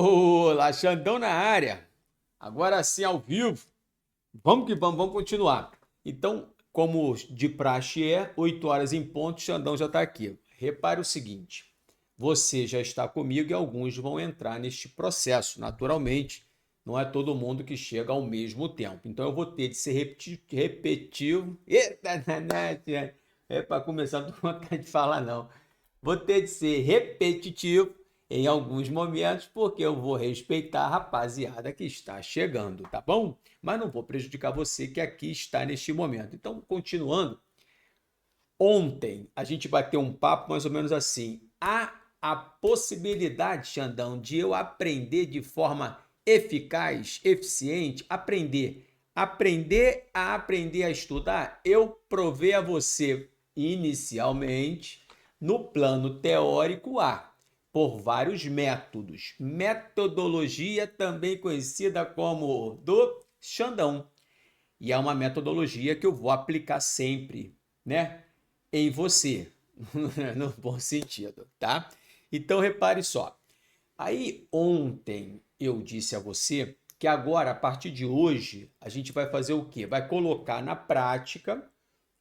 Olá, Xandão na área. Agora sim, ao vivo. Vamos que vamos, vamos continuar. Então, como de praxe é, 8 horas em ponto, Xandão já está aqui. Repare o seguinte: você já está comigo e alguns vão entrar neste processo, naturalmente. Não é todo mundo que chega ao mesmo tempo. Então, eu vou ter de ser repetitivo. Eita, danada, é para começar, não tô com vontade de falar, não. Vou ter de ser repetitivo em alguns momentos, porque eu vou respeitar a rapaziada que está chegando, tá bom? Mas não vou prejudicar você que aqui está neste momento. Então, continuando, ontem a gente bateu um papo mais ou menos assim. Há a possibilidade, Xandão, de eu aprender de forma eficaz, eficiente, aprender a estudar. Eu provei a você inicialmente no plano teórico A, por vários métodos. Metodologia também conhecida como do Xandão. E é uma metodologia que eu vou aplicar sempre, né? Em você, no bom sentido, tá? Então repare só. Aí ontem eu disse a você que agora, a partir de hoje, a gente vai fazer o quê? Vai colocar na prática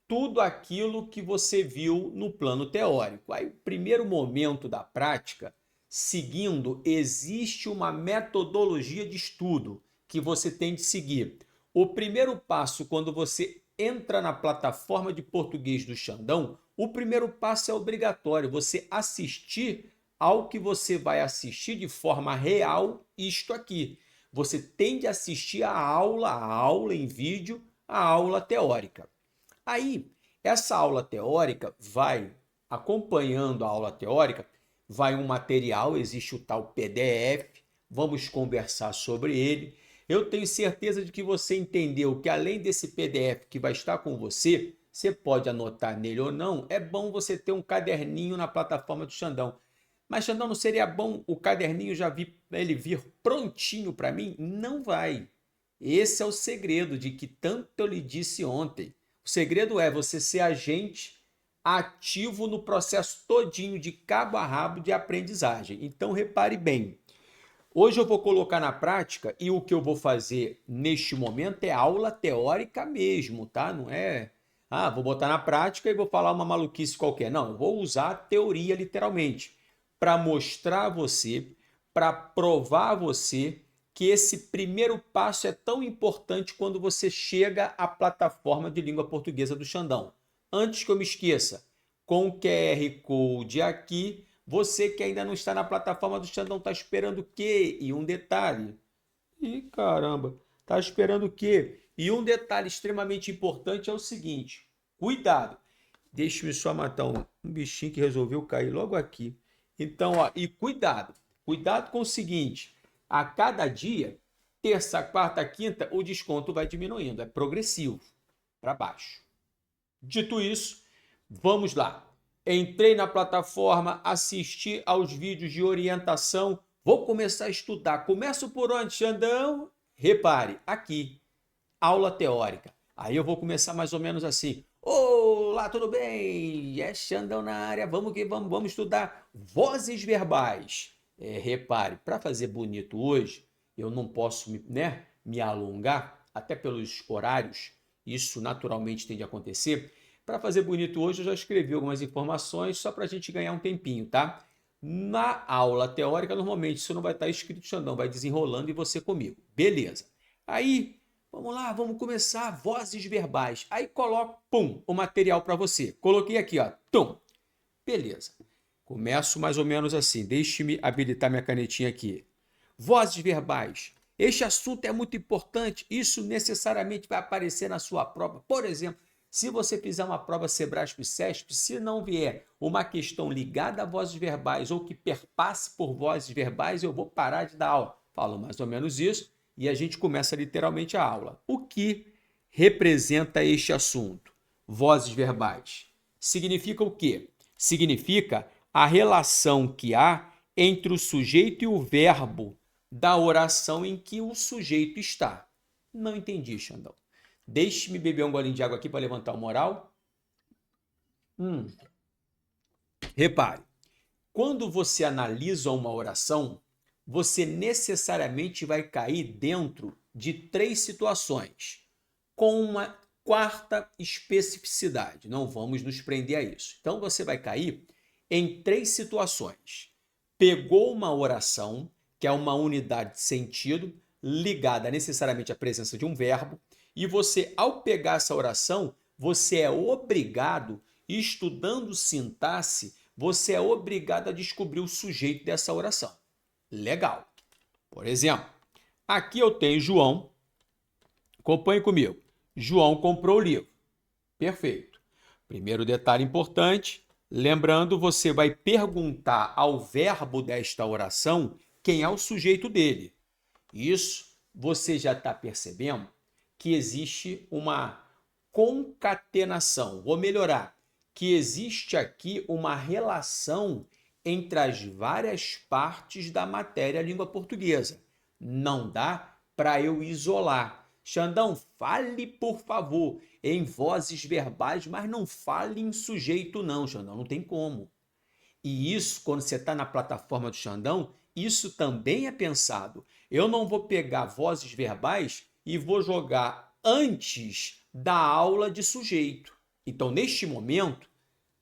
tudo aquilo que você viu no plano teórico. Aí, o primeiro momento da prática, seguindo, existe uma metodologia de estudo que você tem de seguir. O primeiro passo, quando você entra na plataforma de português do Xandão, o primeiro passo é obrigatório, você assistir ao que você vai assistir de forma real, isto aqui. Você tem de assistir a aula em vídeo, a aula teórica. Aí, essa aula teórica vai, acompanhando a aula teórica, vai um material, existe o tal PDF, vamos conversar sobre ele. Eu tenho certeza de que você entendeu que além desse PDF que vai estar com você, você pode anotar nele ou não, é bom você ter um caderninho na plataforma do Xandão. Mas, Xandão, não seria bom o caderninho já ele vir prontinho para mim? Não vai. Esse é o segredo de que tanto eu lhe disse ontem. O segredo é você ser agente ativo no processo todinho de cabo a rabo de aprendizagem. Então repare bem. Hoje eu vou colocar na prática e o que eu vou fazer neste momento é aula teórica mesmo, tá? Não é, vou botar na prática e vou falar uma maluquice qualquer. Não, eu vou usar a teoria literalmente para mostrar a você, para provar a você que esse primeiro passo é tão importante quando você chega à plataforma de língua portuguesa do Xandão. Antes que eu me esqueça, com o QR Code aqui, você que ainda não está na plataforma do Xandão está esperando o quê? E um detalhe. Ih, caramba, está esperando o quê? E um detalhe extremamente importante é o seguinte: cuidado. Deixe-me só matar um bichinho que resolveu cair logo aqui. Então, ó, e cuidado. Cuidado com o seguinte: a cada dia, terça, quarta, quinta, o desconto vai diminuindo, é progressivo, para baixo. Dito isso, vamos lá. Entrei na plataforma, assisti aos vídeos de orientação, vou começar a estudar. Começo por onde, Xandão? Repare, aqui, aula teórica. Aí eu vou começar mais ou menos assim. Olá, tudo bem? É Xandão na área, vamos que vamos, vamos estudar vozes verbais. Repare, para fazer bonito hoje, eu não posso me alongar, até pelos horários, isso naturalmente tem de acontecer. Para fazer bonito hoje, eu já escrevi algumas informações só para a gente ganhar um tempinho, tá? Na aula teórica, normalmente isso não vai estar escrito, Xandão, vai desenrolando e você comigo. Beleza. Aí, vamos lá, vamos começar. Vozes verbais. Aí coloco, pum, o material para você. Coloquei aqui, ó, tum. Beleza. Começo mais ou menos assim. Deixe-me habilitar minha canetinha aqui. Vozes verbais. Este assunto é muito importante. Isso necessariamente vai aparecer na sua prova. Por exemplo, se você fizer uma prova Sebrasp e Cesp, se não vier uma questão ligada a vozes verbais ou que perpasse por vozes verbais, eu vou parar de dar aula. Falo mais ou menos isso e a gente começa literalmente a aula. O que representa este assunto? Vozes verbais. Significa o quê? Significa a relação que há entre o sujeito e o verbo da oração em que o sujeito está. Não entendi, Xandão. Deixe-me beber um golinho de água aqui para levantar o moral. Repare, quando você analisa uma oração, você necessariamente vai cair dentro de 3 situações, com uma quarta especificidade. Não vamos nos prender a isso. Então, você vai cair em 3 situações. Pegou uma oração, que é uma unidade de sentido, ligada necessariamente à presença de um verbo, e você, ao pegar essa oração, você é obrigado, estudando sintaxe, você é obrigado a descobrir o sujeito dessa oração. Legal. Por exemplo, aqui eu tenho João, acompanhe comigo. João comprou o livro. Perfeito. Primeiro detalhe importante, lembrando, você vai perguntar ao verbo desta oração quem é o sujeito dele. Isso você já está percebendo que existe uma concatenação, vou melhorar, que existe aqui uma relação entre as várias partes da matéria língua portuguesa. Não dá para eu isolar. Xandão, fale, por favor, em vozes verbais, mas não fale em sujeito não, Xandão, não tem como. E isso, quando você está na plataforma do Xandão, isso também é pensado. Eu não vou pegar vozes verbais e vou jogar antes da aula de sujeito. Então, neste momento,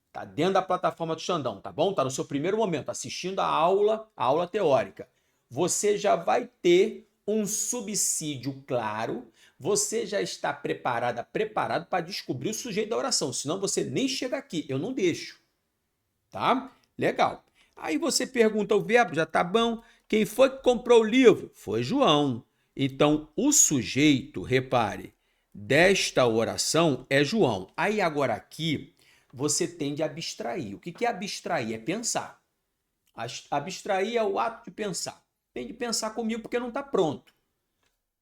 está dentro da plataforma do Xandão, tá bom? Está no seu primeiro momento, assistindo a aula teórica. Você já vai ter um subsídio claro, você já está preparado para descobrir o sujeito da oração, senão você nem chega aqui, eu não deixo, tá? Legal. Aí você pergunta o verbo, já tá bom. Quem foi que comprou o livro? Foi João. Então, o sujeito, repare, desta oração é João. Aí agora aqui, você tem de abstrair. O que é abstrair? É pensar. Abstrair é o ato de pensar. Tem de pensar comigo porque não está pronto.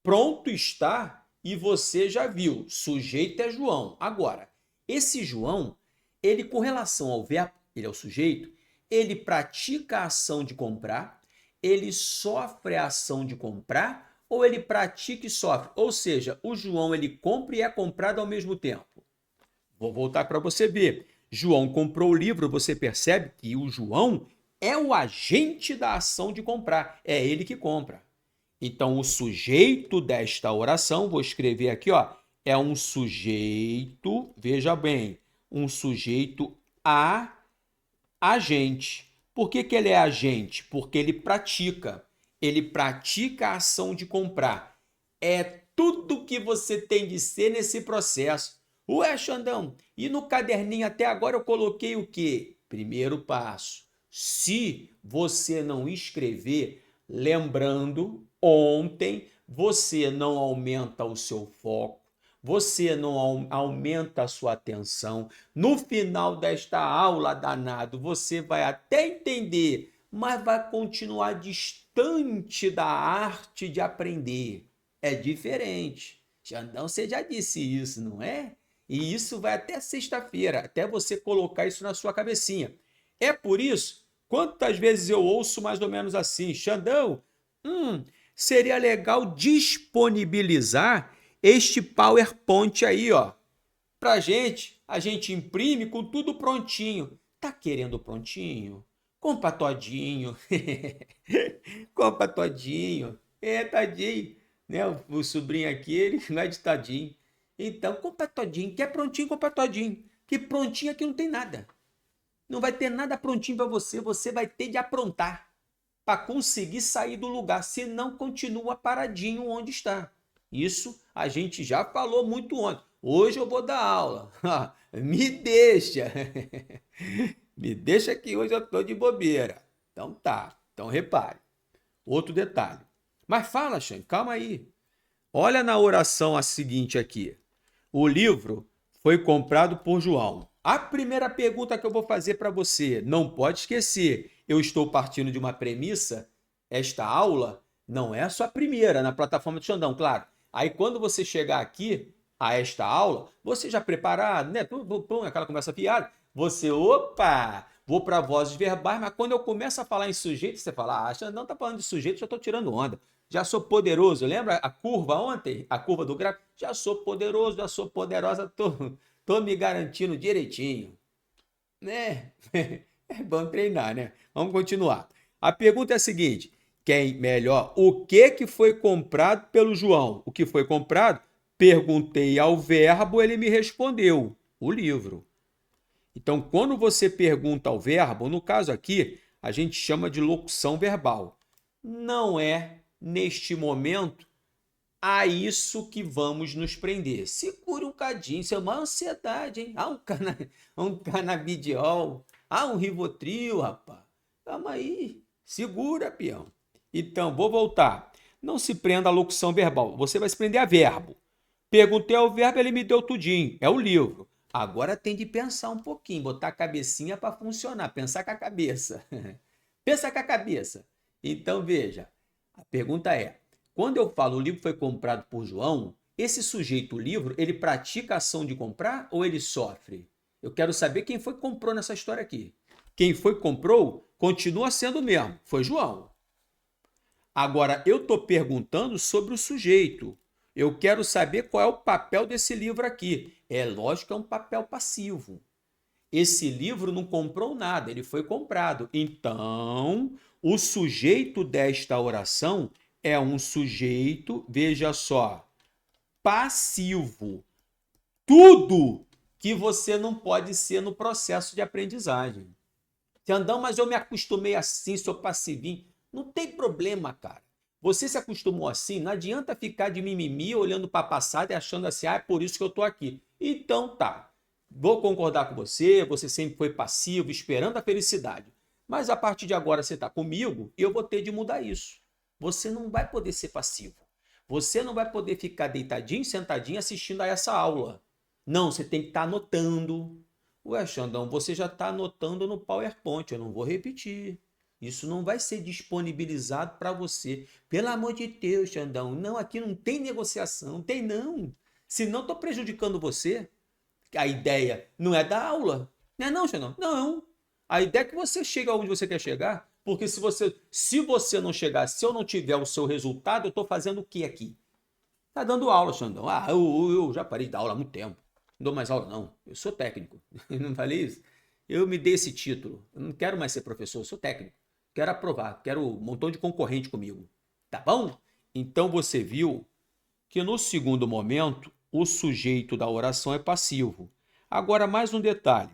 Pronto está e você já viu. Sujeito é João. Agora, esse João, ele com relação ao verbo, ele é o sujeito, ele pratica a ação de comprar, ele sofre a ação de comprar ou ele pratica e sofre? Ou seja, o João ele compra e é comprado ao mesmo tempo. Vou voltar para você ver. João comprou o livro, você percebe que o João é o agente da ação de comprar, é ele que compra. Então, o sujeito desta oração, vou escrever aqui, ó, é um sujeito, veja bem, um sujeito agente. Por que ele é agente? Porque ele pratica a ação de comprar. É tudo que você tem de ser nesse processo. Ué, Xandão, e no caderninho até agora eu coloquei o quê? Primeiro passo. Se você não escrever, lembrando, ontem você não aumenta o seu foco, você não aumenta a sua atenção. No final desta aula, danado, você vai até entender, mas vai continuar distante da arte de aprender. É diferente. Xandão, você já disse isso, não é? E isso vai até sexta-feira, até você colocar isso na sua cabecinha. É por isso, quantas vezes eu ouço mais ou menos assim, Xandão, seria legal disponibilizar este PowerPoint aí, ó, pra gente. A gente imprime com tudo prontinho. Tá querendo prontinho? Compra todinho. Compra todinho. É, tadinho. Né? O sobrinho aqui, ele não é de tadinho. Então, compra todinho. Quer prontinho, compra todinho. Que prontinho aqui não tem nada. Não vai ter nada prontinho para você. Você vai ter de aprontar para conseguir sair do lugar. Senão, continua paradinho onde está. Isso a gente já falou muito ontem. Hoje eu vou dar aula. Me deixa. Me deixa que hoje eu estou de bobeira. Então tá. Então repare. Outro detalhe. Mas fala, Xan, calma aí. Olha na oração a seguinte aqui. O livro foi comprado por João. A primeira pergunta que eu vou fazer para você, não pode esquecer, eu estou partindo de uma premissa, esta aula não é a sua primeira na plataforma do Xandão, claro. Aí quando você chegar aqui a esta aula, você já preparado, né? Aquela conversa fiada, você, opa, vou para vozes verbais, mas quando eu começo a falar em sujeito, você fala, Xandão tá falando de sujeito, já estou tirando onda. Já sou poderoso, lembra a curva ontem? A curva do gráfico? Já sou poderoso, já sou poderosa, tô me garantindo direitinho. Né? É bom treinar, né? Vamos continuar. A pergunta é a seguinte: O que foi comprado pelo João? O que foi comprado? Perguntei ao verbo, ele me respondeu, o livro. Então, quando você pergunta ao verbo, no caso aqui, a gente chama de locução verbal. Não é, neste momento, a isso que vamos nos prender. Segure um cadinho, isso é uma ansiedade, hein? Um canabidiol, um Rivotril, rapaz. Calma aí, segura, peão. Então, vou voltar. Não se prenda à locução verbal, você vai se prender a verbo. Perguntei ao verbo, ele me deu tudinho, é o livro. Agora tem de pensar um pouquinho, botar a cabecinha para funcionar, pensar com a cabeça. Pensa com a cabeça. Então, veja, a pergunta é, quando eu falo o livro foi comprado por João, esse sujeito, o livro, ele pratica a ação de comprar ou ele sofre? Eu quero saber quem foi que comprou nessa história aqui. Quem foi que comprou continua sendo o mesmo, foi João. Agora, eu estou perguntando sobre o sujeito. Eu quero saber qual é o papel desse livro aqui. É lógico que é um papel passivo. Esse livro não comprou nada, ele foi comprado. Então, o sujeito desta oração é um sujeito, veja só, passivo. Tudo que você não pode ser no processo de aprendizagem. Xandão, mas eu me acostumei assim, sou passivinho. Não tem problema, cara. Você se acostumou assim, não adianta ficar de mimimi olhando para a passada e achando assim, é por isso que eu estou aqui. Então tá, vou concordar com você, você sempre foi passivo, esperando a felicidade. Mas a partir de agora você está comigo e eu vou ter de mudar isso. Você não vai poder ser passivo. Você não vai poder ficar deitadinho, sentadinho assistindo a essa aula. Não, você tem que estar anotando. Ué, Xandão, você já está anotando no PowerPoint, eu não vou repetir. Isso não vai ser disponibilizado para você. Pelo amor de Deus, Xandão, não, aqui não tem negociação, tem não. Senão estou prejudicando você. A ideia não é da aula. Não é não, Xandão? Não. A ideia é que você chegue aonde você quer chegar, porque se você não chegar, se eu não tiver o seu resultado, eu estou fazendo o que aqui? Tá dando aula, Xandão. Eu já parei de dar aula há muito tempo. Não dou mais aula, não. Eu sou técnico. Não falei isso? Eu me dei esse título. Eu não quero mais ser professor, eu sou técnico. Quero aprovar, quero um montão de concorrente comigo. Tá bom? Então você viu que no segundo momento o sujeito da oração é passivo. Agora, mais um detalhe.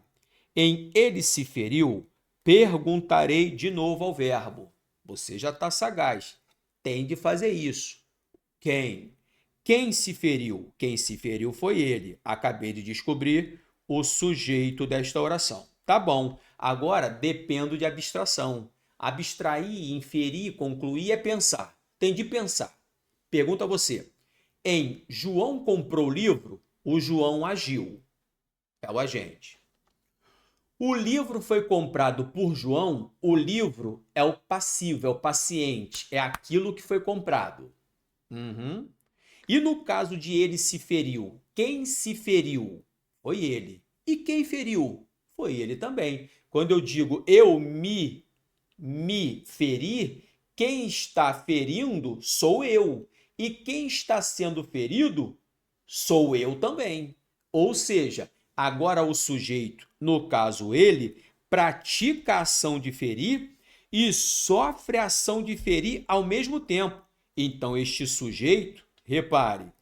Em ele se feriu, perguntarei de novo ao verbo. Você já está sagaz. Tem de fazer isso. Quem? Quem se feriu? Quem se feriu foi ele. Acabei de descobrir o sujeito desta oração. Tá bom. Agora dependo de abstração. Abstrair, inferir, concluir é pensar. Tem de pensar. Pergunta a você. Em João comprou o livro, o João agiu. É o agente. O livro foi comprado por João, o livro é o passivo, é o paciente, é aquilo que foi comprado. Uhum. E no caso de ele se feriu, quem se feriu? Foi ele. E quem feriu? Foi ele também. Quando eu digo eu me ferir, quem está ferindo sou eu. E quem está sendo ferido sou eu também. Ou seja, agora o sujeito, no caso ele, pratica a ação de ferir e sofre a ação de ferir ao mesmo tempo. Então, este sujeito, repare,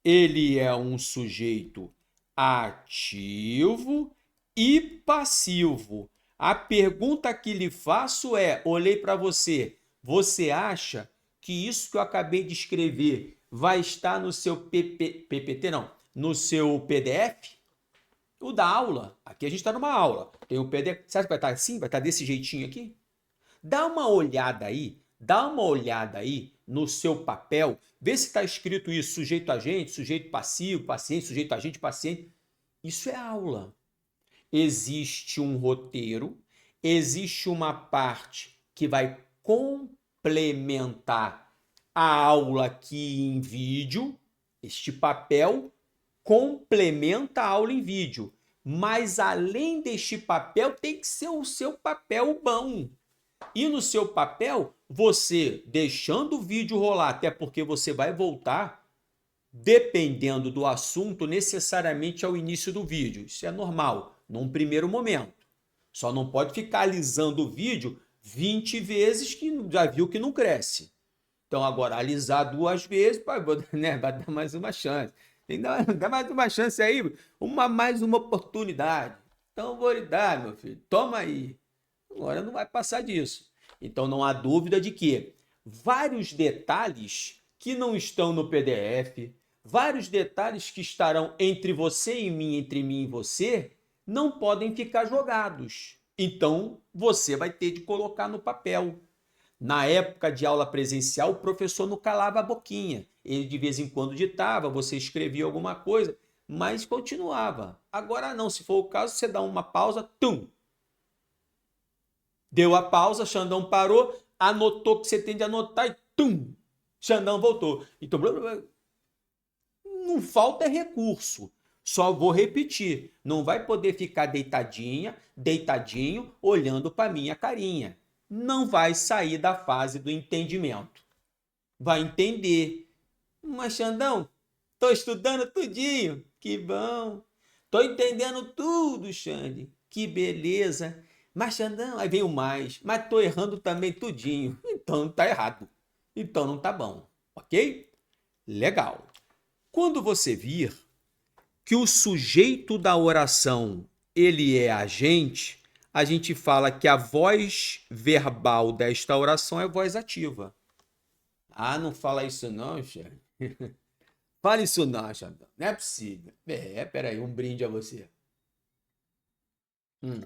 ele é um sujeito ativo e passivo. A pergunta que lhe faço é, olhei para você, você acha que isso que eu acabei de escrever vai estar no seu PPT, não, no seu PDF? O da aula, aqui a gente está numa aula, tem o PDF, você acha que vai estar assim? Vai estar desse jeitinho aqui? Dá uma olhada aí no seu papel, vê se está escrito isso, sujeito agente, sujeito passivo, paciente, sujeito agente, paciente. Isso é aula. Existe um roteiro, existe uma parte que vai complementar a aula aqui em vídeo, este papel complementa a aula em vídeo, mas além deste papel tem que ser o seu papel bom. E no seu papel, você deixando o vídeo rolar, até porque você vai voltar, dependendo do assunto, necessariamente ao início do vídeo. Isso é normal, num primeiro momento. Só não pode ficar alisando o vídeo 20 vezes que já viu que não cresce. Então, agora, alisar 2 vezes, né, vai dar mais uma chance. Tem que dar mais uma chance aí, mais uma oportunidade. Então, vou lhe dar, meu filho. Toma aí. Agora não vai passar disso. Então, não há dúvida de que vários detalhes que não estão no PDF, vários detalhes que estarão entre você e mim, entre mim e você, não podem ficar jogados. Então, você vai ter de colocar no papel. Na época de aula presencial, o professor não calava a boquinha. Ele de vez em quando ditava, você escrevia alguma coisa, mas continuava. Agora não, se for o caso, você dá uma pausa, tum. Deu a pausa, Xandão parou, anotou o que você tem de anotar e tum. Xandão voltou. Então, não falta recurso. Só vou repetir, não vai poder ficar deitadinha, deitadinho, olhando para minha carinha. Não vai sair da fase do entendimento. Vai entender. Mas, Xandão, tô estudando tudinho. Que bom. Tô entendendo tudo, Xande. Que beleza. Mas, Xandão, aí vem o mais. Mas tô errando também tudinho. Então tá errado. Então não tá bom. Ok? Legal. Quando você vir que o sujeito da oração ele é a gente fala que a voz verbal desta oração é voz ativa. Ah, não fala isso não, chefe. Fala isso não, Xandão. Não é possível. Peraí, um brinde a você. Hum.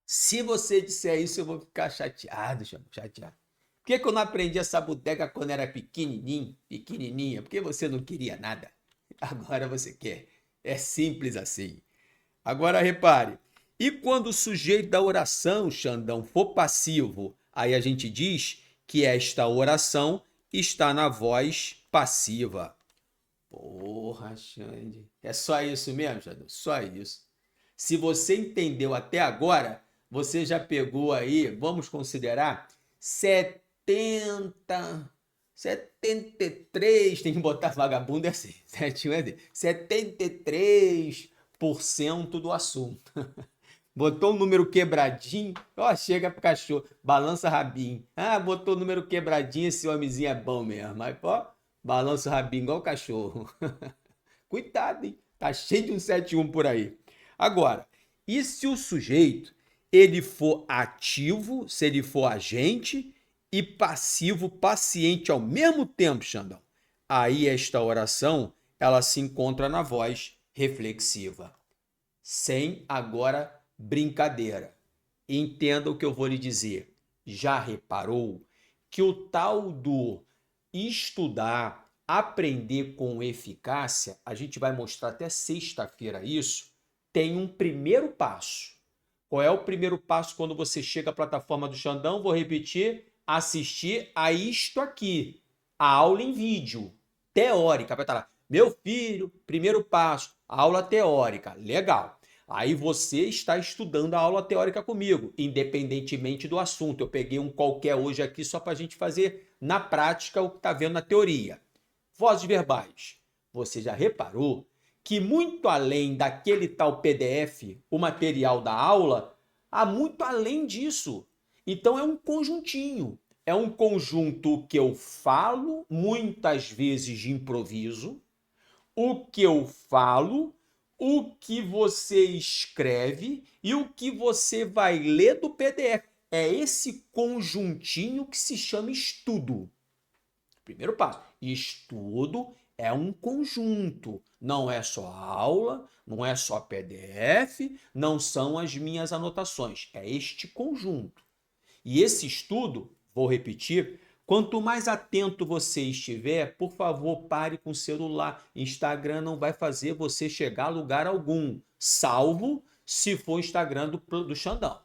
Se você disser isso, eu vou ficar chateado, Xandão, chateado. Por que eu não aprendi essa bodega quando era pequenininha? Porque você não queria nada. Agora você quer. É simples assim. Agora repare, e quando o sujeito da oração, Xandão, for passivo, aí a gente diz que esta oração está na voz passiva. Porra, Xande. É só isso mesmo, Xandão? Só isso. Se você entendeu até agora, você já pegou aí, vamos considerar, 73, tem que botar vagabundo assim, certinho é dele, 73% do assunto. Botou um número quebradinho, ó, chega pro cachorro, balança rabinho. Ah, botou o número quebradinho, esse homenzinho é bom mesmo. Mas, ó, balança o rabinho igual o cachorro. Cuidado, hein? Tá cheio de um 71 por aí. Agora, e se o sujeito ele for ativo, se ele for agente e passivo, paciente ao mesmo tempo, Xandão? Aí esta oração, ela se encontra na voz reflexiva. Sem agora brincadeira. Entenda o que eu vou lhe dizer. Já reparou que o tal do estudar, aprender com eficácia, a gente vai mostrar até sexta-feira isso, tem um primeiro passo. Qual é o primeiro passo quando você chega à plataforma do Xandão? Vou repetir, assistir a isto aqui, a aula em vídeo, teórica. Vai estar lá, meu filho, primeiro passo, aula teórica, legal. Aí você está estudando a aula teórica comigo, independentemente do assunto. Eu peguei um qualquer hoje aqui só para a gente fazer na prática o que está vendo na teoria. Vozes verbais. Você já reparou que muito além daquele tal PDF, o material da aula, há muito além disso. Então é um conjuntinho. É um conjunto que eu falo, muitas vezes de improviso, o que eu falo, o que você escreve e o que você vai ler do PDF. É esse conjuntinho que se chama estudo. Primeiro passo. Estudo é um conjunto. Não é só aula, não é só PDF, não são as minhas anotações. É este conjunto. E esse estudo, vou repetir, quanto mais atento você estiver, por favor, pare com o celular. Instagram não vai fazer você chegar a lugar algum, salvo se for Instagram do Xandão.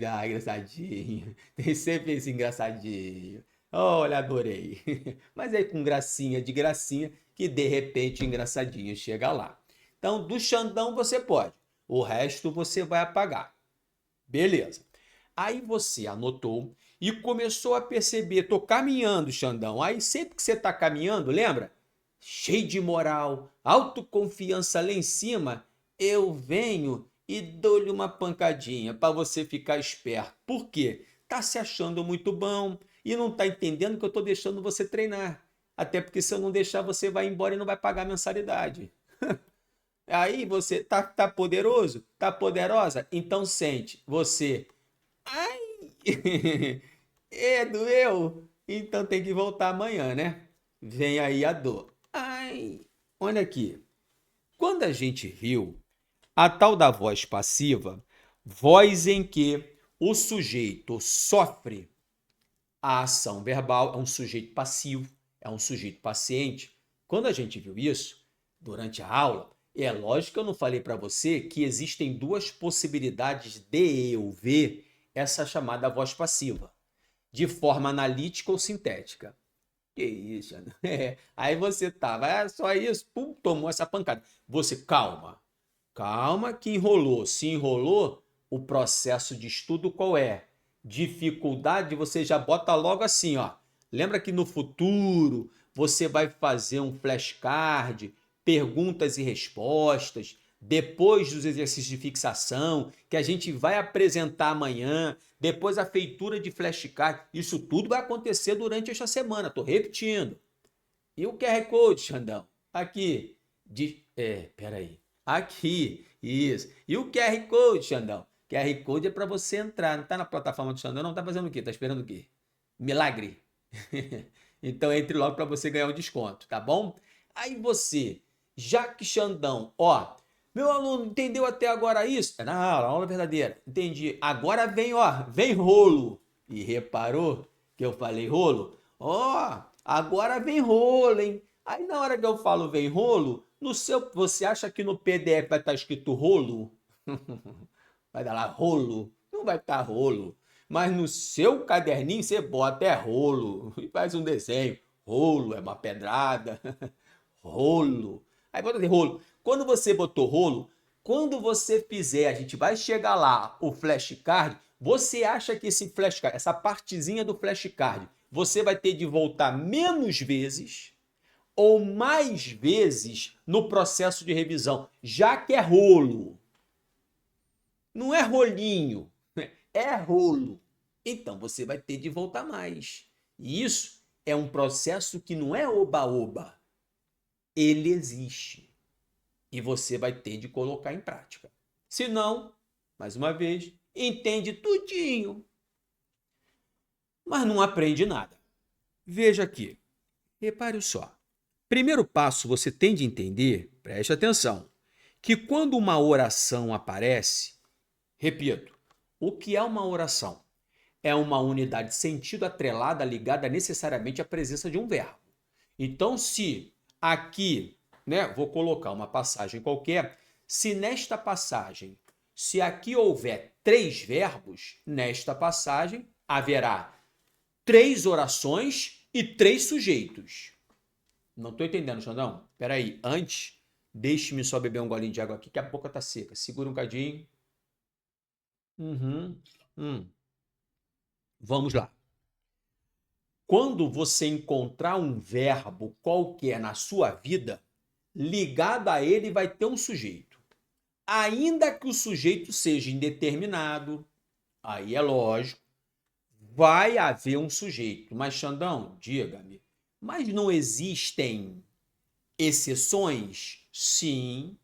Ah, engraçadinho. Tem sempre esse engraçadinho. Olha, adorei. Mas aí com gracinha de gracinha, que de repente engraçadinho chega lá. Então, do Xandão você pode. O resto você vai apagar. Beleza. Aí você anotou e começou a perceber, tô caminhando, Xandão. Aí sempre que você tá caminhando, lembra? Cheio de moral, autoconfiança lá em cima, eu venho e dou-lhe uma pancadinha para você ficar esperto. Por quê? Tá se achando muito bom e não tá entendendo que eu tô deixando você treinar. Até porque se eu não deixar, você vai embora e não vai pagar a mensalidade. Aí você tá poderoso? Tá poderosa? Então sente. Você. Ai! Doeu? Então tem que voltar amanhã, né? Vem aí a dor. Ai! Olha aqui. Quando a gente riu, a tal da voz passiva, voz em que o sujeito sofre a ação verbal, é um sujeito passivo, é um sujeito paciente. Quando a gente viu isso durante a aula, é lógico que eu não falei para você que existem duas possibilidades de eu ver essa chamada voz passiva, de forma analítica ou sintética. Que isso, Ana? Aí você tava, só isso, pum, tomou essa pancada. Você, calma, calma que enrolou. Se enrolou, o processo de estudo qual é? Dificuldade, você já bota logo assim, ó. Lembra que no futuro você vai fazer um flashcard, perguntas e respostas, depois dos exercícios de fixação, que a gente vai apresentar amanhã, depois a feitura de flashcard. Isso tudo vai acontecer durante esta semana, tô repetindo. E o QR Code, Xandão? Aqui. Peraí. Aqui. Isso. E o QR Code, Xandão? QR Code é para você entrar. Não tá na plataforma do Xandão, não? Tá fazendo o quê? Tá esperando o quê? Milagre. Então entre logo para você ganhar um desconto, tá bom? Aí você, Jaque Xandão, ó. Meu aluno, entendeu até agora isso? É na aula verdadeira. Entendi. Agora vem, ó, vem rolo. E reparou que eu falei rolo? Ó, agora vem rolo, hein? Aí na hora que eu falo vem rolo, no seu, você acha que no PDF vai estar escrito rolo? Vai dar lá rolo? Não vai estar rolo. Mas no seu caderninho você bota é rolo e faz um desenho. Rolo é uma pedrada. Rolo. Aí bota de rolo. Quando você botou rolo, quando você fizer, a gente vai chegar lá, o flashcard, você acha que esse flashcard, essa partezinha do flashcard, você vai ter de voltar menos vezes ou mais vezes no processo de revisão, já que é rolo. Não é rolinho, é rolo. Então você vai ter de voltar mais. E isso é um processo que não é oba-oba. Ele existe. E você vai ter de colocar em prática. Se não, mais uma vez, entende tudinho, mas não aprende nada. Veja aqui, repare só. Primeiro passo, você tem de entender, preste atenção, que quando uma oração aparece, repito, o que é uma oração? É uma unidade de sentido atrelada, ligada necessariamente à presença de um verbo. Então, se aqui, né, vou colocar uma passagem qualquer, se nesta passagem, se aqui houver 3 verbos, nesta passagem haverá 3 orações e 3 sujeitos. Não estou entendendo, Xandão. Espera aí, antes, deixe-me só beber um golinho de água aqui, que a boca está seca. Segura um cadinho. Vamos lá. Quando você encontrar um verbo qualquer na sua vida, ligado a ele vai ter um sujeito. Ainda que o sujeito seja indeterminado, aí é lógico, vai haver um sujeito. Mas, Xandão, diga-me, mas não existem exceções? Sim.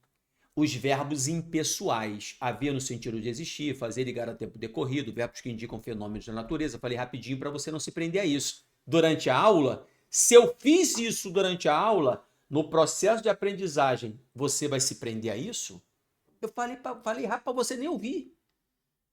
Os verbos impessoais, haver no sentido de existir, fazer, ligar a tempo decorrido, verbos que indicam fenômenos da natureza. Falei rapidinho para você não se prender a isso. Durante a aula, se eu fiz isso durante a aula, no processo de aprendizagem, você vai se prender a isso? Eu falei rápido para você nem ouvir.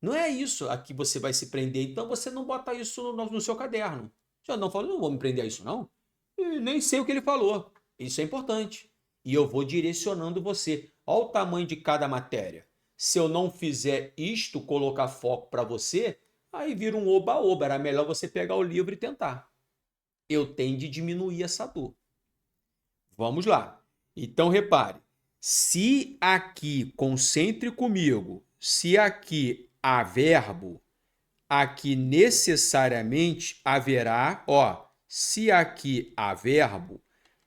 Não é isso a que você vai se prender, então você não bota isso no seu caderno. Já não falou, não vou me prender a isso não. E nem sei o que ele falou. Isso é importante. E eu vou direcionando você. Olha o tamanho de cada matéria. Se eu não fizer isto, colocar foco para você, aí vira um oba-oba. Era melhor você pegar o livro e tentar. Eu tenho de diminuir essa dor. Vamos lá. Então, repare. Se aqui, concentre comigo, se aqui há verbo, aqui necessariamente haverá, ó, se aqui há verbo,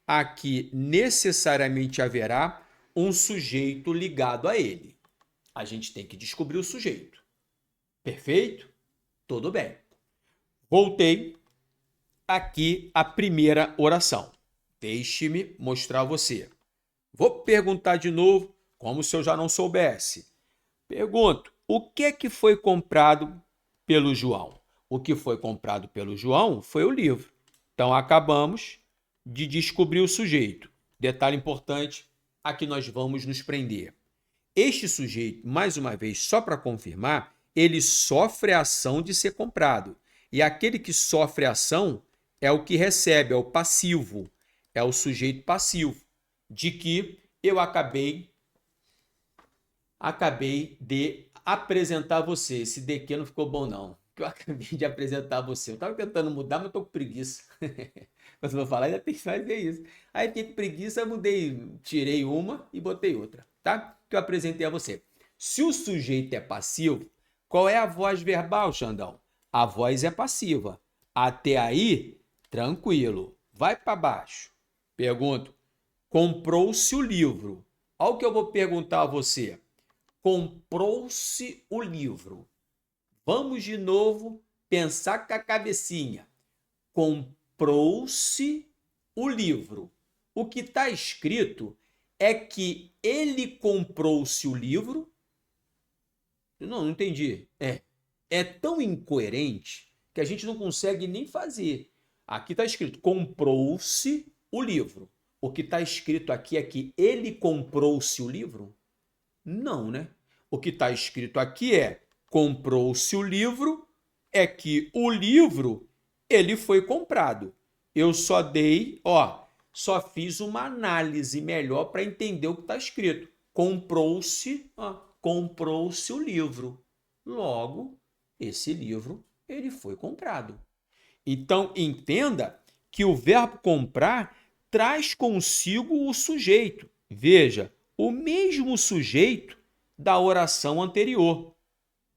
aqui necessariamente haverá um sujeito ligado a ele. A gente tem que descobrir o sujeito. Perfeito? Tudo bem. Voltei aqui à primeira oração. Deixe-me mostrar a você. Vou perguntar de novo, como se eu já não soubesse. Pergunto, o que é que foi comprado pelo João? O que foi comprado pelo João foi o livro. Então, acabamos de descobrir o sujeito. Detalhe importante, aqui nós vamos nos prender. Este sujeito, mais uma vez, só para confirmar, ele sofre a ação de ser comprado. E aquele que sofre a ação é o que recebe, é o passivo, é o sujeito passivo, de que eu acabei de apresentar você. Esse DQ não ficou bom, não. Que eu acabei de apresentar você. Eu estava tentando mudar, mas estou com preguiça. Quando eu vou falar, ainda tem que fazer isso. Aí fiquei com preguiça, mudei, tirei uma e botei outra, tá? Que eu apresentei a você. Se o sujeito é passivo, qual é a voz verbal, Xandão? A voz é passiva. Até aí, tranquilo. Vai para baixo. Pergunto, comprou-se o livro. Olha o que eu vou perguntar a você. Comprou-se o livro. Vamos de novo pensar com a cabecinha. Comprou-se o livro. O que está escrito é que ele comprou-se o livro. Não entendi. É tão incoerente que a gente não consegue nem fazer. Aqui está escrito, comprou-se o livro. O que está escrito aqui é que ele comprou-se o livro? Não, né? O que está escrito aqui é, comprou-se o livro, é que o livro, ele foi comprado. Eu só só fiz uma análise melhor para entender o que está escrito. Comprou-se o livro. Logo, esse livro, ele foi comprado. Então, entenda que o verbo comprar traz consigo o sujeito. Veja, o mesmo sujeito da oração anterior,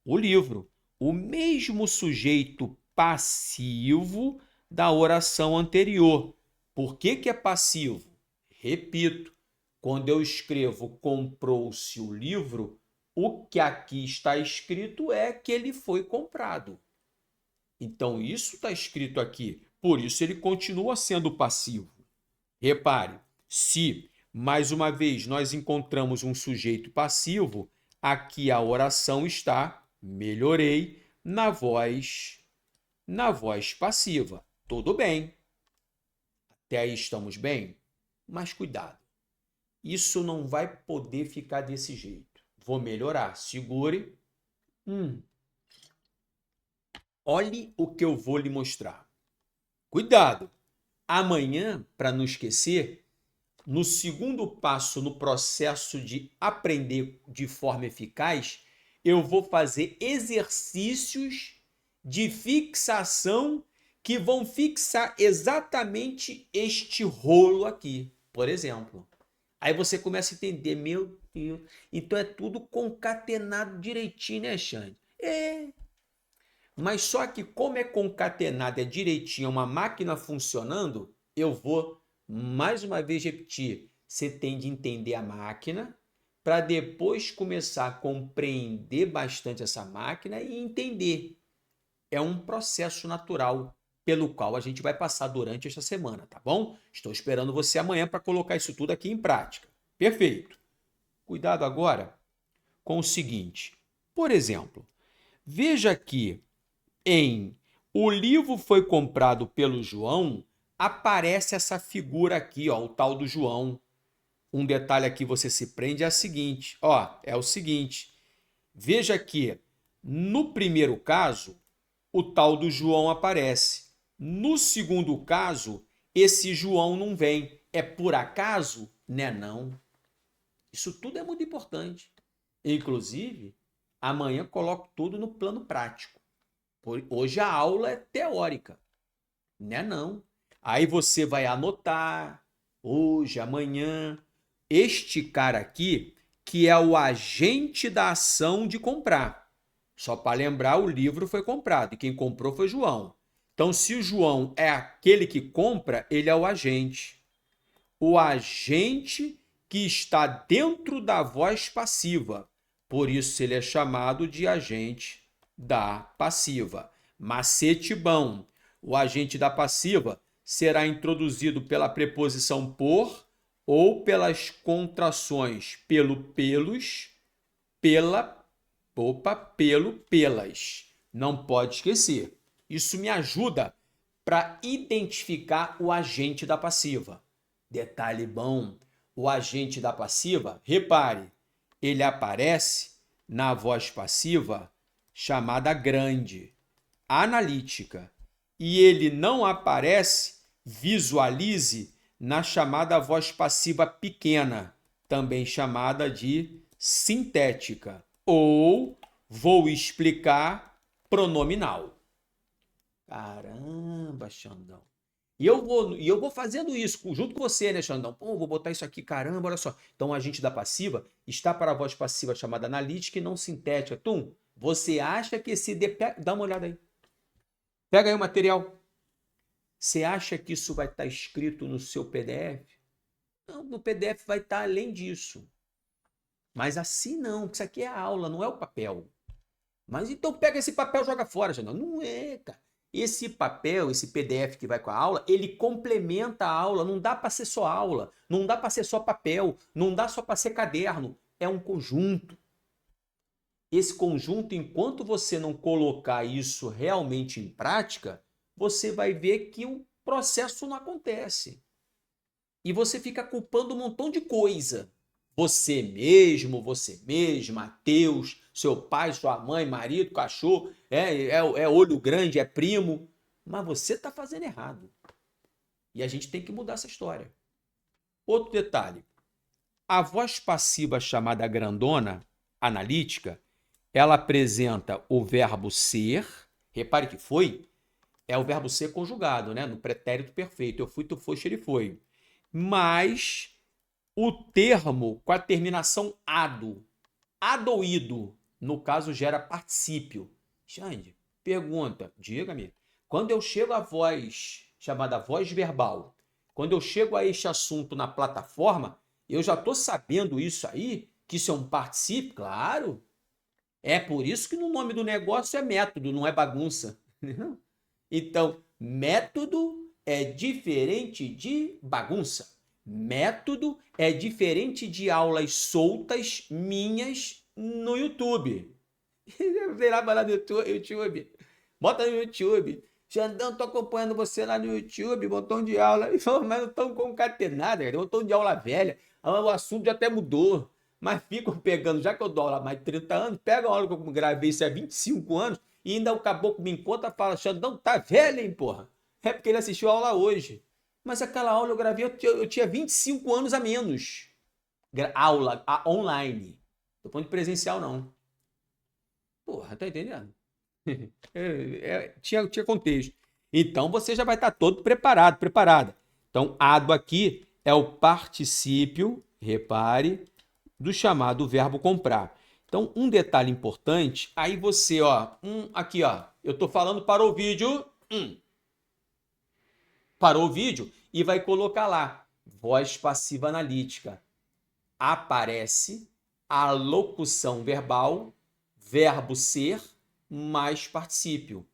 o livro. O mesmo sujeito passivo da oração anterior. Por que é passivo? Repito, quando eu escrevo comprou-se o livro, o que aqui está escrito é que ele foi comprado. Então, isso está escrito aqui. Por isso, ele continua sendo passivo. Repare, se, mais uma vez, nós encontramos um sujeito passivo, aqui a oração está, melhorei, na voz passiva. Tudo bem. Até aí estamos bem? Mas cuidado. Isso não vai poder ficar desse jeito. Vou melhorar. Segure. Olhe o que eu vou lhe mostrar. Cuidado! Amanhã, para não esquecer, no segundo passo no processo de aprender de forma eficaz, eu vou fazer exercícios de fixação que vão fixar exatamente este rolo aqui, por exemplo. Aí você começa a entender, meu Deus, então é tudo concatenado direitinho, né, Xande? Mas só que como é concatenado, é direitinho, é uma máquina funcionando, eu vou mais uma vez repetir. Você tem de entender a máquina para depois começar a compreender bastante essa máquina e entender. É um processo natural pelo qual a gente vai passar durante esta semana, tá bom? Estou esperando você amanhã para colocar isso tudo aqui em prática. Perfeito. Cuidado agora com o seguinte. Por exemplo, veja aqui o livro foi comprado pelo João, aparece essa figura aqui, o tal do João. Um detalhe aqui você se prende é o seguinte. Veja que no primeiro caso, o tal do João aparece. No segundo caso, esse João não vem. É por acaso? Né, não. Isso tudo é muito importante. Inclusive, amanhã coloco tudo no plano prático. Hoje a aula é teórica, né? Não. Aí você vai anotar, hoje, amanhã, este cara aqui, que é o agente da ação de comprar. Só para lembrar, o livro foi comprado e quem comprou foi João. Então, se o João é aquele que compra, ele é o agente. O agente que está dentro da voz passiva. Por isso ele é chamado de agente da passiva. Macete bom. O agente da passiva será introduzido pela preposição por ou pelas contrações pelo, pelos, pela, pelo, pelas. Não pode esquecer. Isso me ajuda para identificar o agente da passiva. Detalhe bom, o agente da passiva, repare, ele aparece na voz passiva chamada grande, analítica, e ele não aparece, visualize, na chamada voz passiva pequena, também chamada de sintética, ou, vou explicar, pronominal. Caramba, Xandão. E eu vou fazendo isso junto com você, né, Xandão? Pô, vou botar isso aqui, caramba, olha só. Então, o agente da passiva está para a voz passiva chamada analítica e não sintética. Tum, você acha que esse... Dá uma olhada aí. Pega aí o material. Você acha que isso vai estar escrito no seu PDF? Não, no PDF vai estar além disso. Mas assim não, porque isso aqui é a aula, não é o papel. Mas então pega esse papel e joga fora, Xandão. Não é, cara. Esse papel, esse PDF que vai com a aula, ele complementa a aula, não dá para ser só aula, não dá para ser só papel, não dá só para ser caderno, é um conjunto. Esse conjunto, enquanto você não colocar isso realmente em prática, você vai ver que o processo não acontece. E você fica culpando um montão de coisa. Você mesmo, você mesma, Deus, seu pai, sua mãe, marido, cachorro, é olho grande, é primo. Mas você está fazendo errado. E a gente tem que mudar essa história. Outro detalhe. A voz passiva chamada grandona, analítica, ela apresenta o verbo ser. Repare que foi. É o verbo ser conjugado, né? No pretérito perfeito. Eu fui, tu foste, ele foi. Mas o termo com a terminação ado, adoído, no caso gera particípio. Xande, pergunta, diga-me, quando eu chego à voz, chamada voz verbal, quando eu chego a este assunto na plataforma, eu já estou sabendo isso aí, que isso é um particípio? Claro. É por isso que no nome do negócio é método, não é bagunça. Então, método é diferente de bagunça. Método é diferente de aulas soltas minhas no YouTube. Vem lá no YouTube. Bota no YouTube. Xandão, tô acompanhando você lá no YouTube, montão de aula. Mas não estão concatenadas, cara. Montão de aula velha. O assunto já até mudou. Mas ficam pegando, já que eu dou aula há mais de 30 anos, pega a aula que eu gravei isso há 25 anos e ainda o caboclo me encontra e fala, Xandão, tá velho, hein, porra? É porque ele assistiu a aula hoje. Mas aquela aula eu gravei, eu tinha 25 anos a menos. Aula online. Tô falando de presencial, não. Porra, tá entendendo? Tinha contexto. Então você já vai estar todo preparado, preparada. Então, ado aqui é o particípio, repare, do chamado verbo comprar. Então, um detalhe importante, aí você, ó, aqui, ó, eu tô falando para o vídeo, parou o vídeo e vai colocar lá, voz passiva analítica. Aparece a locução verbal, verbo ser, mais particípio.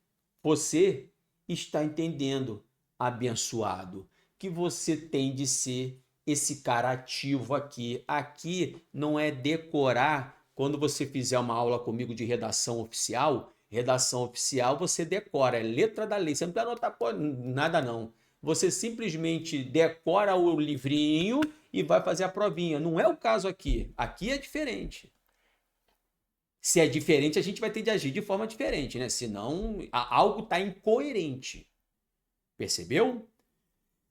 Você está entendendo, abençoado, que você tem de ser esse cara ativo aqui. Aqui não é decorar. Quando você fizer uma aula comigo de redação oficial você decora, é letra da lei. Você não precisa anotar nada não. Você simplesmente decora o livrinho e vai fazer a provinha. Não é o caso aqui. Aqui é diferente. Se é diferente, a gente vai ter de agir de forma diferente, né? Senão, algo está incoerente. Percebeu?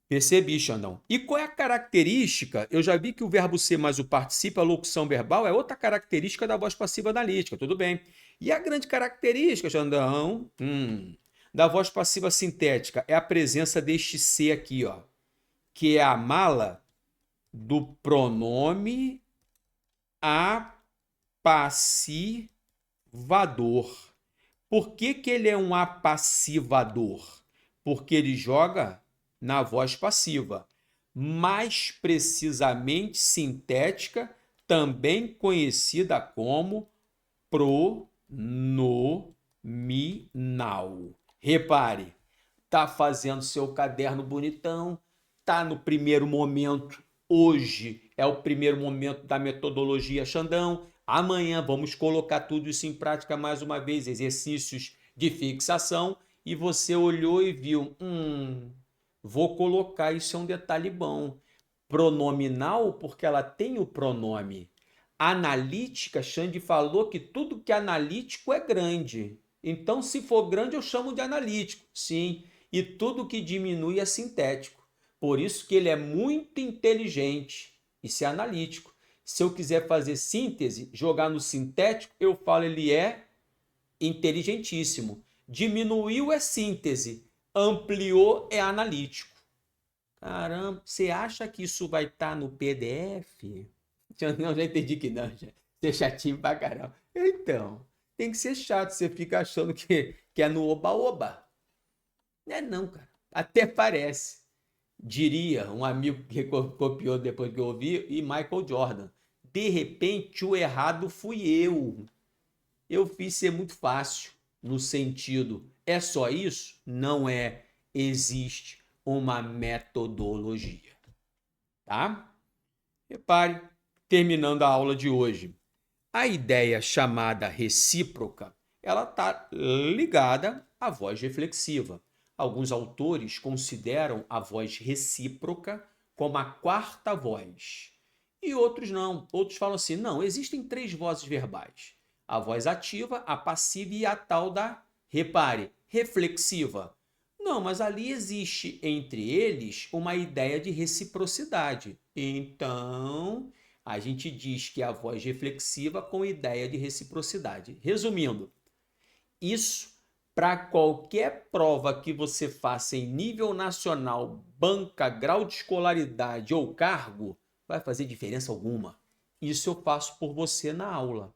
Percebi, Xandão. E qual é a característica? Eu já vi que o verbo ser mais o particípio, a locução verbal, é outra característica da voz passiva analítica, tudo bem. E a grande característica, Xandão, da voz passiva sintética é a presença deste ser aqui, ó, que é a mala do pronome apassivador. Por que ele é um apassivador? Porque ele joga na voz passiva, mais precisamente sintética, também conhecida como pronominal. Repare, tá fazendo seu caderno bonitão, tá no primeiro momento. Hoje é o primeiro momento da metodologia Xandão. Amanhã vamos colocar tudo isso em prática mais uma vez, exercícios de fixação. E você olhou e viu, vou colocar, isso é um detalhe bom. Pronominal, porque ela tem o pronome. Analítica, Xande falou que tudo que é analítico é grande. Então, se for grande, eu chamo de analítico, sim. E tudo que diminui é sintético. Por isso que ele é muito inteligente. Isso é analítico. Se eu quiser fazer síntese, jogar no sintético, eu falo ele é inteligentíssimo. Diminuiu é síntese, ampliou é analítico. Caramba, você acha que isso vai estar no PDF? Não, já entendi que não, já. Você é chatinho pra caramba. Então, tem que ser chato, você fica achando que é no oba-oba. Não é não, cara. Até parece. Diria um amigo que copiou depois que eu ouvi, e Michael Jordan. De repente, o errado fui eu. Eu fiz ser muito fácil, no sentido, é só isso? Não é. Existe uma metodologia. Tá? Repare, terminando a aula de hoje. A ideia chamada recíproca, ela está ligada à voz reflexiva. Alguns autores consideram a voz recíproca como a quarta voz. E outros não. Outros falam assim, não, existem 3 vozes verbais. A voz ativa, a passiva e a tal da, repare, reflexiva. Não, mas ali existe entre eles uma ideia de reciprocidade. Então, a gente diz que é a voz reflexiva com ideia de reciprocidade. Resumindo, isso para qualquer prova que você faça em nível nacional, banca, grau de escolaridade ou cargo, vai fazer diferença alguma. Isso eu faço por você na aula.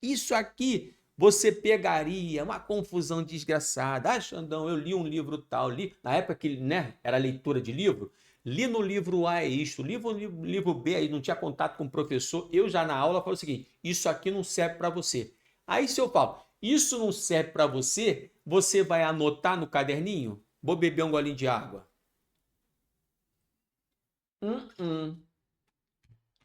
Isso aqui você pegaria uma confusão desgraçada. Ah, Xandão, eu li um livro tal, li na época que, né, era leitura de livro, li no livro A é isto, livro B aí não tinha contato com o professor, eu já na aula falo o seguinte, isso aqui não serve para você. Aí se eu falo, isso não serve para você, você vai anotar no caderninho? Vou beber um golinho de água.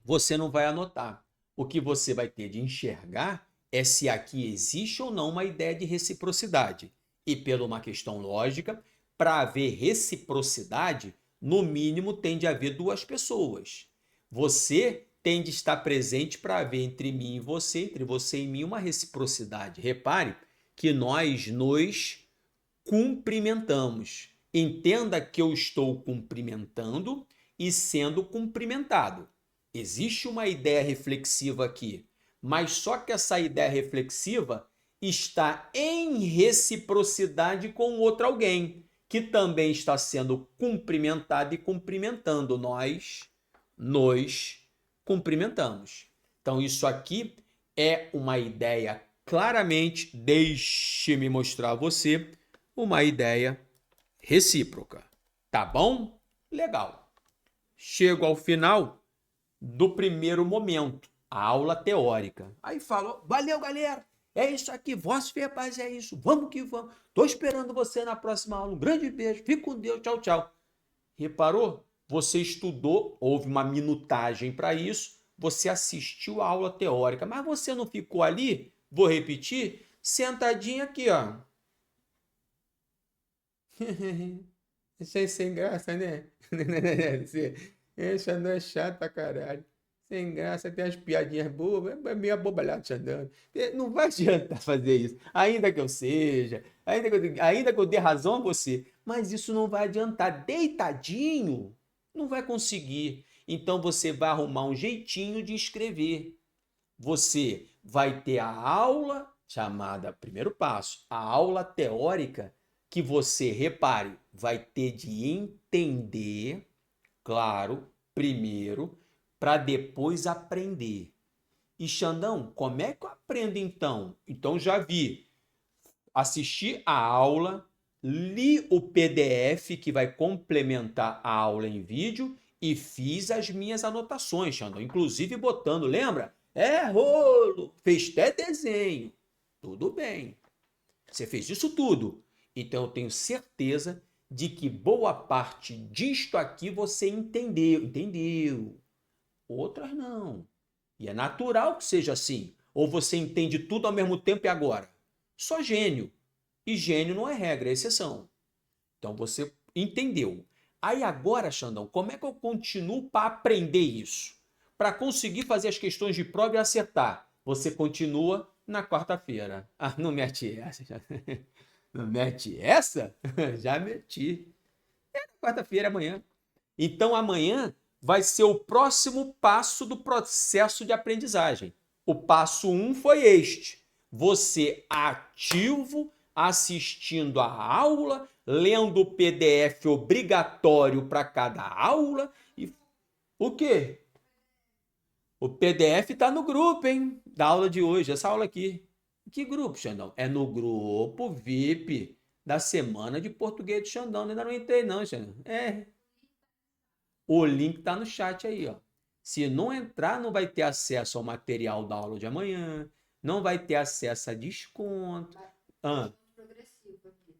Você não vai anotar. O que você vai ter de enxergar é se aqui existe ou não uma ideia de reciprocidade. E pela uma questão lógica, para haver reciprocidade, no mínimo tem de haver 2 pessoas. Você tem de estar presente para haver entre mim e você, entre você e mim, uma reciprocidade. Repare que nós nos cumprimentamos. Entenda que eu estou cumprimentando e sendo cumprimentado. Existe uma ideia reflexiva aqui, mas só que essa ideia reflexiva está em reciprocidade com outro alguém, que também está sendo cumprimentado e cumprimentando. Nós nos cumprimentamos. Então, isso aqui é uma ideia claramente, deixe-me mostrar a você, uma ideia recíproca. Tá bom? Legal. Chego ao final do primeiro momento, a aula teórica. Aí falo, valeu galera, é isso aqui, voz verbais é isso, vamos que vamos. Estou esperando você na próxima aula, um grande beijo, fique com Deus, tchau, tchau. Reparou? Você estudou, houve uma minutagem para isso, você assistiu a aula teórica, mas você não ficou ali, vou repetir, sentadinho aqui, ó. Isso aí sem graça, né? Essa não é chato pra caralho. Sem graça, tem as piadinhas boas, é meio abobalhado Xandão. Não vai adiantar fazer isso. Ainda que eu seja, ainda que eu dê razão a você, mas isso não vai adiantar. Deitadinho, não vai conseguir. Então você vai arrumar um jeitinho de escrever. Você vai ter a aula chamada, primeiro passo, a aula teórica, que você, repare, vai ter de entender, claro, primeiro, para depois aprender. E Xandão, como é que eu aprendo então? Então já vi, assisti a aula, li o PDF que vai complementar a aula em vídeo e fiz as minhas anotações, Xandão, inclusive botando, lembra? É rolo, fez até desenho. Tudo bem. Você fez isso tudo. Então eu tenho certeza de que boa parte disto aqui você entendeu. Entendeu. Outras não. E é natural que seja assim. Ou você entende tudo ao mesmo tempo e agora? Só gênio. E gênio não é regra, é exceção. Então você entendeu. Aí agora, Xandão, como é que eu continuo para aprender isso? Para conseguir fazer as questões de prova e acertar. Você continua na quarta-feira. Ah, não mete essa. Não mete essa? Já meti. É quarta-feira, amanhã. Então amanhã vai ser o próximo passo do processo de aprendizagem. O passo 1 foi este. Você ativo, assistindo a aula, lendo o PDF obrigatório para cada aula. E o quê? O PDF está no grupo, hein? Da aula de hoje, essa aula aqui. Que grupo, Xandão? É no grupo VIP da Semana de Português de Xandão. Ainda não entrei, não, Xandão. É, o link está no chat aí, ó. Se não entrar, não vai ter acesso ao material da aula de amanhã, não vai ter acesso a desconto. Ah,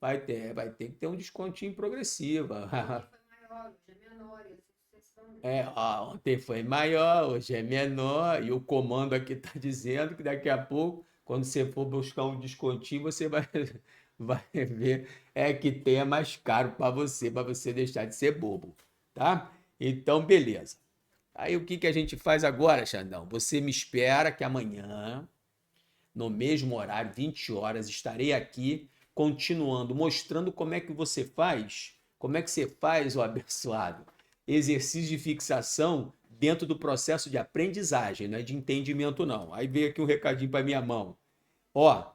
vai ter que ter um descontinho progressivo. É, ó, ontem foi maior, hoje é menor, e o comando aqui está dizendo que daqui a pouco, quando você for buscar um descontinho, você vai, vai ver que tem é mais caro para você deixar de ser bobo, tá? Então, beleza. Aí o que que a gente faz agora, Xandão? Você me espera que amanhã, no mesmo horário, 20 horas, estarei aqui continuando, mostrando como é que você faz, o abençoado, exercício de fixação dentro do processo de aprendizagem, não é de entendimento não. Aí veio aqui um recadinho para minha mão. Ó,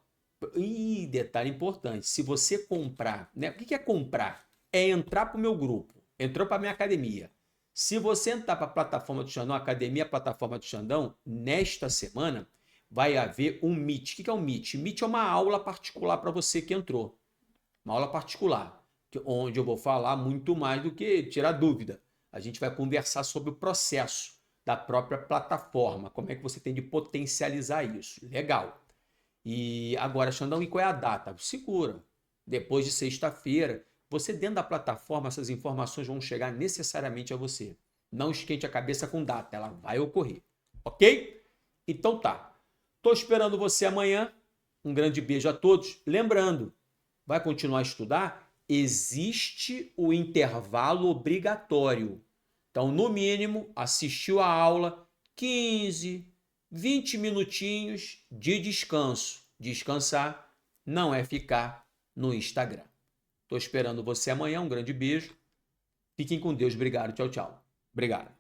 detalhe importante, se você comprar, né? O que é comprar? É entrar para o meu grupo, entrou para a minha academia. Se você entrar para a plataforma do Xandão, Academia Plataforma do Xandão, nesta semana vai haver um Meet. O que é um Meet? Meet é uma aula particular para você que entrou. Uma aula particular, onde eu vou falar muito mais do que tirar dúvida. A gente vai conversar sobre o processo da própria plataforma, como é que você tem de potencializar isso. Legal. E agora, Xandão, e qual é a data? Segura. Depois de sexta-feira, você dentro da plataforma, essas informações vão chegar necessariamente a você. Não esquente a cabeça com data, ela vai ocorrer. Ok? Então tá. Tô esperando você amanhã. Um grande beijo a todos. Lembrando, vai continuar a estudar? Existe o intervalo obrigatório. Então, no mínimo, assistiu a aula 15, 20 minutinhos de descanso. Descansar não é ficar no Instagram. Estou esperando você amanhã. Um grande beijo. Fiquem com Deus. Obrigado. Tchau, tchau. Obrigado.